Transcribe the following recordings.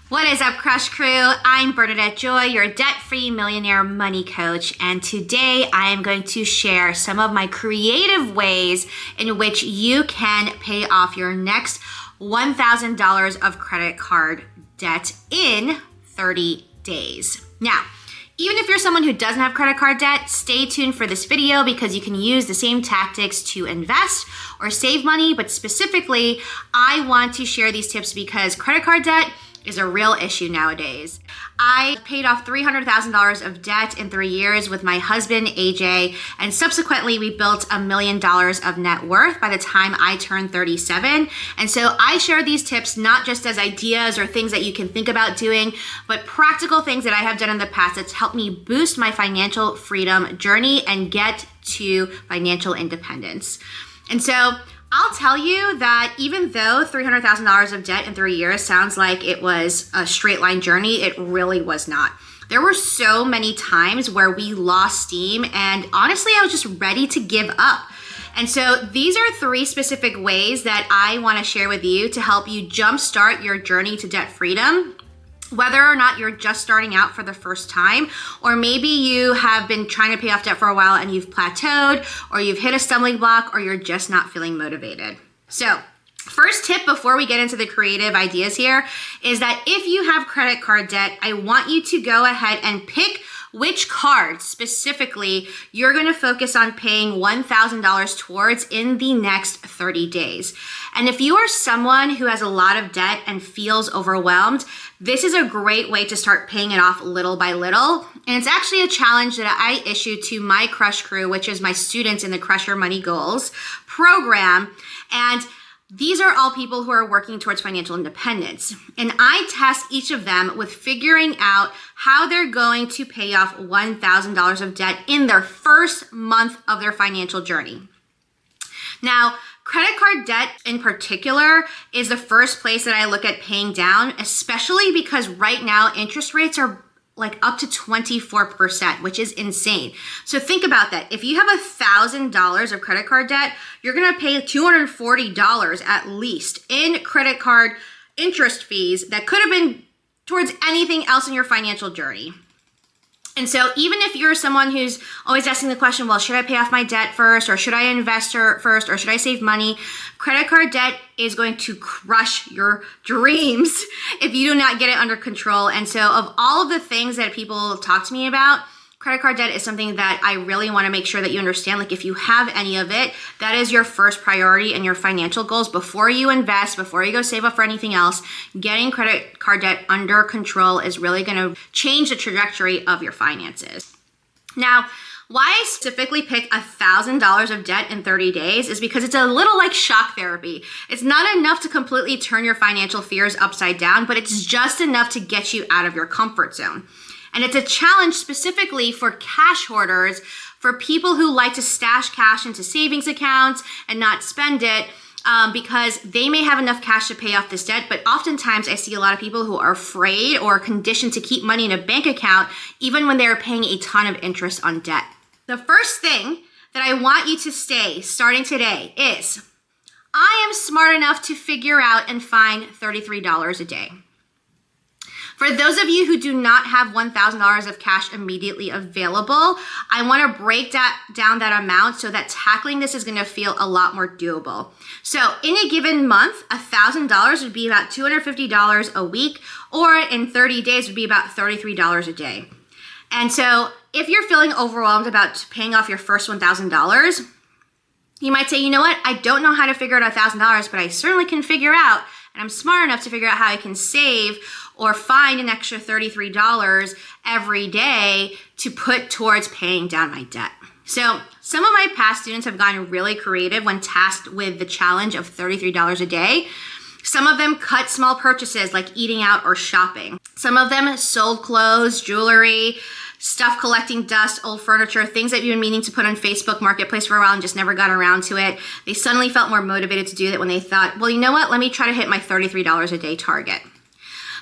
What is up, Crush Crew? I'm Bernadette Joy, your debt-free millionaire money coach, and today I am going to share some of my creative ways in which you can pay off your next $1,000 of credit card debt in 30 days. Now, even if you're someone who doesn't have credit card debt, stay tuned for this video because you can use the same tactics to invest or save money, but specifically, I want to share these tips because credit card debt is a real issue nowadays. I paid off $300,000 of debt in 3 years with my husband, AJ, and subsequently we built $1 million of net worth by the time I turned 37. And so I share these tips not just as ideas or things that you can think about doing, but practical things that I have done in the past that's helped me boost my financial freedom journey and get to financial independence. And so I'll tell you that even though $300,000 of debt in 3 years sounds like it was a straight line journey, it really was not. There were so many times where we lost steam and honestly, I was just ready to give up. And so these are 3 specific ways that I want to share with you to help you jumpstart your journey to debt freedom. Whether or not you're just starting out for the first time, or maybe you have been trying to pay off debt for a while and you've plateaued, or you've hit a stumbling block, or you're just not feeling motivated. So, first tip before we get into the creative ideas here is that if you have credit card debt, I want you to go ahead and pick which card specifically you're going to focus on paying $1,000 towards in the next 30 days. And if you are someone who has a lot of debt and feels overwhelmed, this is a great way to start paying it off little by little. And it's actually a challenge that I issue to my Crush Crew, which is my students in the Crush Your Money Goals program. And these are all people who are working towards financial independence. And I task each of them with figuring out how they're going to pay off $1,000 of debt in their first month of their financial journey. Now, credit card debt in particular is the first place that I look at paying down, especially because right now interest rates are like up to 24%, which is insane. So think about that. If you have $1,000 of credit card debt, you're gonna pay $240 at least in credit card interest fees that could have been towards anything else in your financial journey. And so even if you're someone who's always asking the question, well, should I pay off my debt first, or should I invest first, or should I save money? Credit card debt is going to crush your dreams if you do not get it under control. And so of all of the things that people talk to me about, credit card debt is something that I really want to make sure that you understand. Like if you have any of it, that is your first priority in your financial goals. Before you invest, before you go save up for anything else, getting credit card debt under control is really going to change the trajectory of your finances. Now, why I specifically pick $1,000 of debt in 30 days is because it's a little like shock therapy. It's not enough to completely turn your financial fears upside down, but it's just enough to get you out of your comfort zone. And it's a challenge specifically for cash hoarders, for people who like to stash cash into savings accounts and not spend it because they may have enough cash to pay off this debt. But oftentimes I see a lot of people who are afraid or conditioned to keep money in a bank account even when they're paying a ton of interest on debt. The first thing that I want you to stay starting today is I am smart enough to figure out and find $33 a day. For those of you who do not have $1,000 of cash immediately available, I want to break down that amount so that tackling this is going to feel a lot more doable. So in a given month, $1,000 would be about $250 a week, or in 30 days would be about $33 a day. And so if you're feeling overwhelmed about paying off your first $1,000, you might say, you know what, I don't know how to figure out $1,000, but I certainly can figure out, and I'm smart enough to figure out how I can save or find an extra $33 every day to put towards paying down my debt. So some of my past students have gotten really creative when tasked with the challenge of $33 a day. Some of them cut small purchases like eating out or shopping. Some of them sold clothes, jewelry, stuff collecting dust, old furniture, things that you've been meaning to put on Facebook Marketplace for a while and just never got around to it. They suddenly felt more motivated to do that when they thought, well, you know what? Let me try to hit my $33 a day target.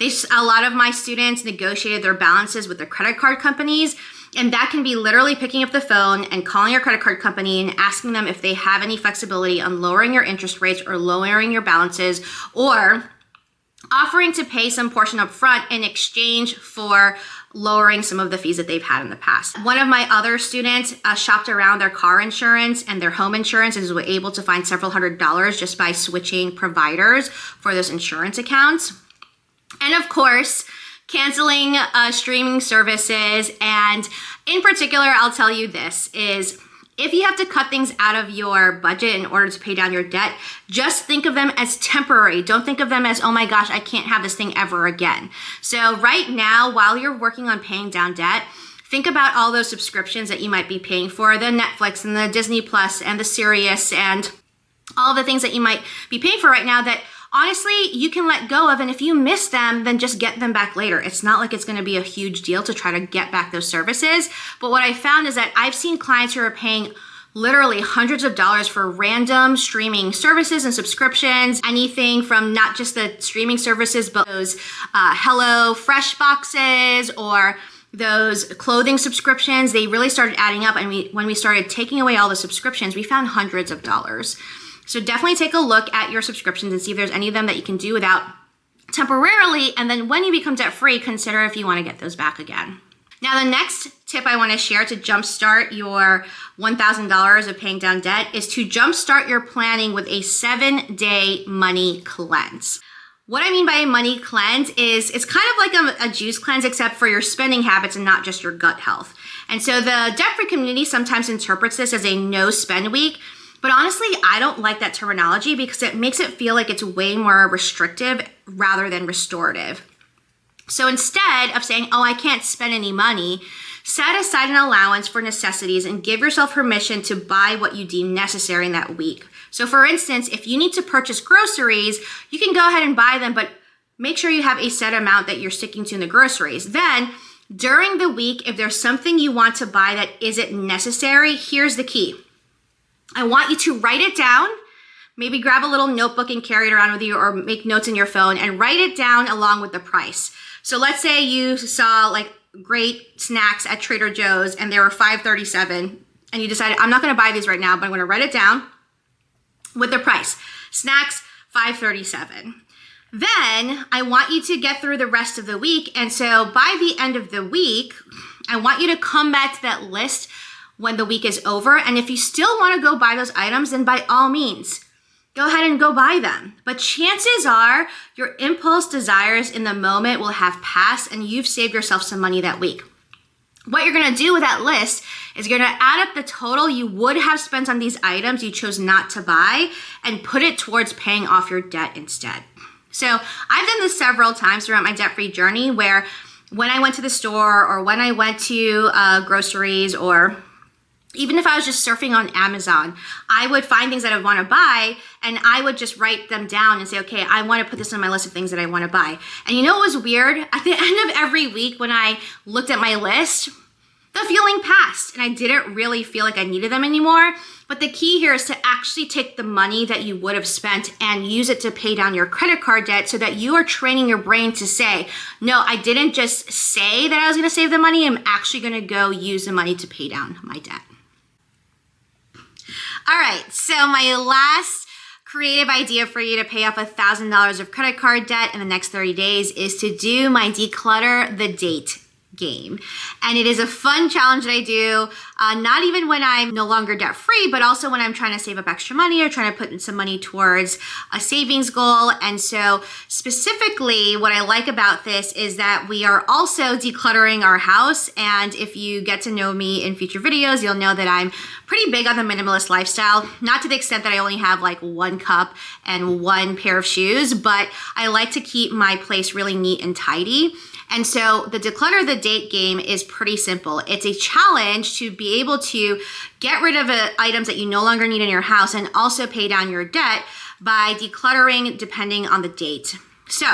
A lot of my students negotiated their balances with their credit card companies, and that can be literally picking up the phone and calling your credit card company and asking them if they have any flexibility on lowering your interest rates or lowering your balances, or offering to pay some portion up front in exchange for lowering some of the fees that they've had in the past. One of my other students shopped around their car insurance and their home insurance and was able to find several $100s just by switching providers for those insurance accounts. And of course, canceling streaming services. And in particular, I'll tell you this is, if you have to cut things out of your budget in order to pay down your debt, just think of them as temporary. Don't think of them as, oh my gosh, I can't have this thing ever again. So right now, while you're working on paying down debt, think about all those subscriptions that you might be paying for, the Netflix and the Disney Plus and the Sirius and all the things that you might be paying for right now that honestly, you can let go of, and if you miss them, then just get them back later. It's not like it's gonna be a huge deal to try to get back those services. But what I found is that I've seen clients who are paying literally hundreds of dollars for random streaming services and subscriptions, anything from not just the streaming services, but those Hello Fresh boxes or those clothing subscriptions. They really started adding up, and when we started taking away all the subscriptions, we found hundreds of dollars. So definitely take a look at your subscriptions and see if there's any of them that you can do without temporarily. And then when you become debt free, consider if you want to get those back again. Now, the next tip I want to share to jumpstart your $1,000 of paying down debt is to jumpstart your planning with a 7-day money cleanse. What I mean by a money cleanse is it's kind of like a juice cleanse, except for your spending habits and not just your gut health. And so the debt-free community sometimes interprets this as a no spend week. But honestly, I don't like that terminology because it makes it feel like it's way more restrictive rather than restorative. So instead of saying, oh, I can't spend any money, set aside an allowance for necessities and give yourself permission to buy what you deem necessary in that week. So for instance, if you need to purchase groceries, you can go ahead and buy them, but make sure you have a set amount that you're sticking to in the groceries. Then during the week, if there's something you want to buy that isn't necessary, here's the key. I want you to write it down, maybe grab a little notebook and carry it around with you, or make notes in your phone and write it down along with the price. So let's say you saw like great snacks at Trader Joe's and they were $5.37 and you decided, I'm not gonna buy these right now, but I'm gonna write it down with the price. Snacks, $5.37. Then I want you to get through the rest of the week. And so by the end of the week, I want you to come back to that list when the week is over. And if you still want to go buy those items, then by all means, go ahead and go buy them. But chances are your impulse desires in the moment will have passed and you've saved yourself some money that week. What you're going to do with that list is you're going to add up the total you would have spent on these items you chose not to buy and put it towards paying off your debt instead. So I've done this several times throughout my debt-free journey, where when I went to the store or when I went to groceries, or even if I was just surfing on Amazon, I would find things that I want to buy and I would just write them down and say, okay, I want to put this on my list of things that I want to buy. And you know what was weird? At the end of every week when I looked at my list, the feeling passed and I didn't really feel like I needed them anymore. But the key here is to actually take the money that you would have spent and use it to pay down your credit card debt, so that you are training your brain to say, no, I didn't just say that I was going to save the money. I'm actually going to go use the money to pay down my debt. All right, so my last creative idea for you to pay off $1,000 of credit card debt in the next 30 days is to do my Declutter the Date game. And it is a fun challenge that I do, not even when I'm no longer debt free, but also when I'm trying to save up extra money or trying to put in some money towards a savings goal. And so specifically what I like about this is that we are also decluttering our house. And if you get to know me in future videos, you'll know that I'm pretty big on the minimalist lifestyle, not to the extent that I only have like one cup and one pair of shoes, but I like to keep my place really neat and tidy. And so the Declutter the Date game is pretty simple. It's a challenge to be able to get rid of items that you no longer need in your house and also pay down your debt by decluttering depending on the date. So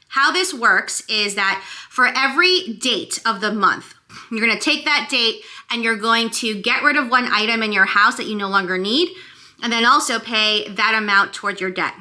how this works is that for every date of the month, you're going to take that date and you're going to get rid of one item in your house that you no longer need, and then also pay that amount towards your debt.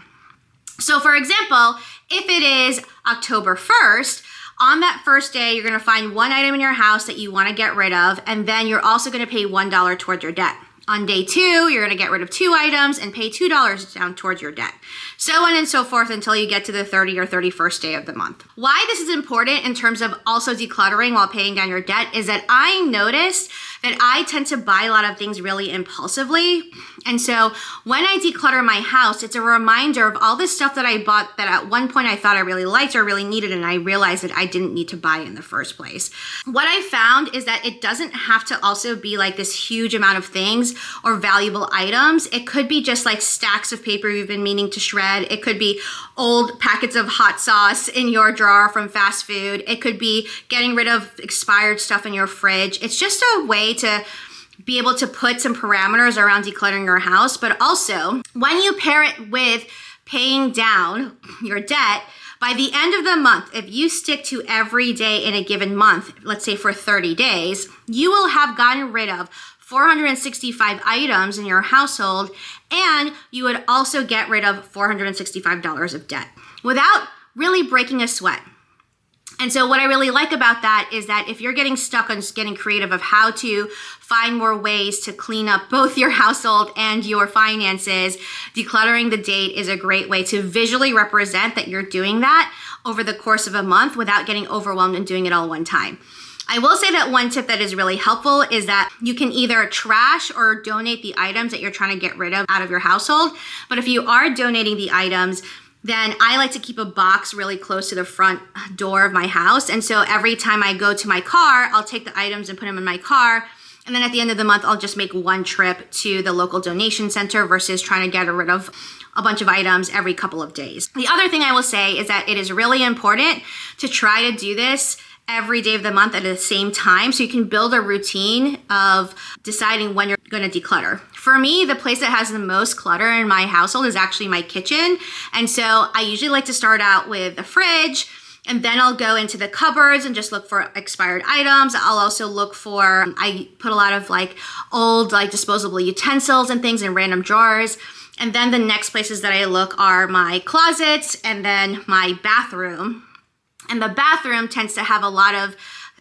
So for example, if it is October 1st, on that first day, you're gonna find one item in your house that you wanna get rid of, and then you're also gonna pay $1 towards your debt. On day 2, you're gonna get rid of 2 items and pay $2 down towards your debt. So on and so forth until you get to the 30th or 31st day of the month. Why this is important in terms of also decluttering while paying down your debt is that I noticed that I tend to buy a lot of things really impulsively. And so when I declutter my house, it's a reminder of all this stuff that I bought that at one point I thought I really liked or really needed, and I realized that I didn't need to buy in the first place. What I found is that it doesn't have to also be like this huge amount of things or valuable items. It could be just like stacks of paper you've been meaning to shred. It could be old packets of hot sauce in your drawer from fast food. It could be getting rid of expired stuff in your fridge. It's just a way to be able to put some parameters around decluttering your house, but also when you pair it with paying down your debt, by the end of the month, if you stick to every day in a given month, let's say for 30 days, you will have gotten rid of 465 items in your household, and you would also get rid of $465 of debt without really breaking a sweat. And so what I really like about that is that if you're getting stuck on just getting creative of how to find more ways to clean up both your household and your finances, decluttering the date is a great way to visually represent that you're doing that over the course of a month without getting overwhelmed and doing it all one time. I will say that one tip that is really helpful is that you can either trash or donate the items that you're trying to get rid of out of your household. But if you are donating the items, then I like to keep a box really close to the front door of my house. And so every time I go to my car, I'll take the items and put them in my car. And then at the end of the month, I'll just make one trip to the local donation center versus trying to get rid of a bunch of items every couple of days. The other thing I will say is that it is really important to try to do this every day of the month at the same time so you can build a routine of deciding when you're going to declutter. For me, the place that has the most clutter in my household is actually my kitchen. And so I usually like to start out with the fridge, and then I'll go into the cupboards and just look for expired items. I'll also look for, I put a lot of like old like disposable utensils and things in random drawers. And then the next places that I look are my closets and then my bathroom. And the bathroom tends to have a lot of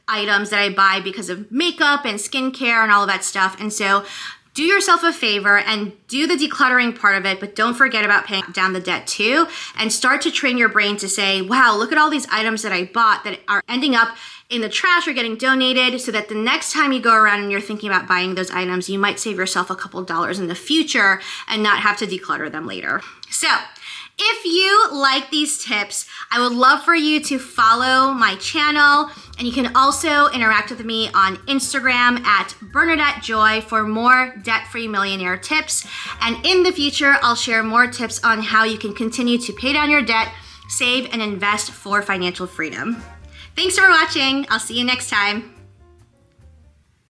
items that I buy because of makeup and skincare and all of that stuff. And so do yourself a favor and do the decluttering part of it, but don't forget about paying down the debt too, and start to train your brain to say, wow, look at all these items that I bought that are ending up in the trash or getting donated, so that the next time you go around and you're thinking about buying those items, you might save yourself a couple dollars in the future and not have to declutter them later. So if you like these tips, I would love for you to follow my channel, and you can also interact with me on Instagram at Bernadette Joy for more debt-free millionaire tips. And in the future, I'll share more tips on how you can continue to pay down your debt, save, and invest for financial freedom. Thanks for watching. I'll see you next time.